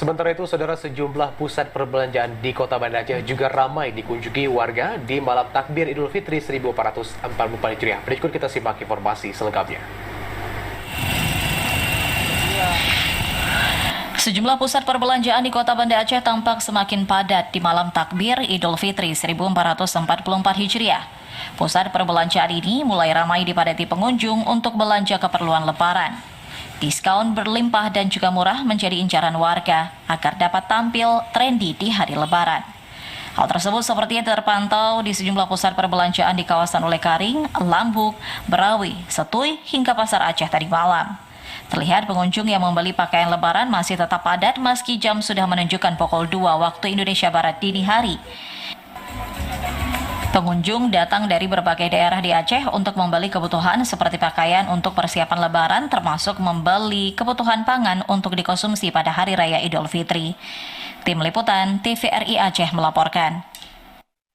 Sementara itu, saudara, sejumlah pusat perbelanjaan di Kota Banda Aceh juga ramai dikunjungi warga di malam takbir Idul Fitri 1444 Hijriah. Berikut kita simak informasi selengkapnya. Sejumlah pusat perbelanjaan di Kota Banda Aceh tampak semakin padat di malam takbir Idul Fitri 1444 Hijriah. Pusat perbelanjaan ini mulai ramai dipadati pengunjung untuk belanja keperluan lebaran. Diskon berlimpah dan juga murah menjadi incaran warga agar dapat tampil trendy di hari lebaran. Hal tersebut seperti yang terpantau di sejumlah pusat perbelanjaan di kawasan Ulekaring, Lambuk, Berawi, Setui, hingga Pasar Aceh tadi malam. Terlihat pengunjung yang membeli pakaian lebaran masih tetap padat meski jam sudah menunjukkan pukul 2 waktu Indonesia Barat dini hari. Pengunjung datang dari berbagai daerah di Aceh untuk membeli kebutuhan seperti pakaian untuk persiapan lebaran, termasuk membeli kebutuhan pangan untuk dikonsumsi pada Hari Raya Idul Fitri. Tim Liputan TVRI Aceh melaporkan.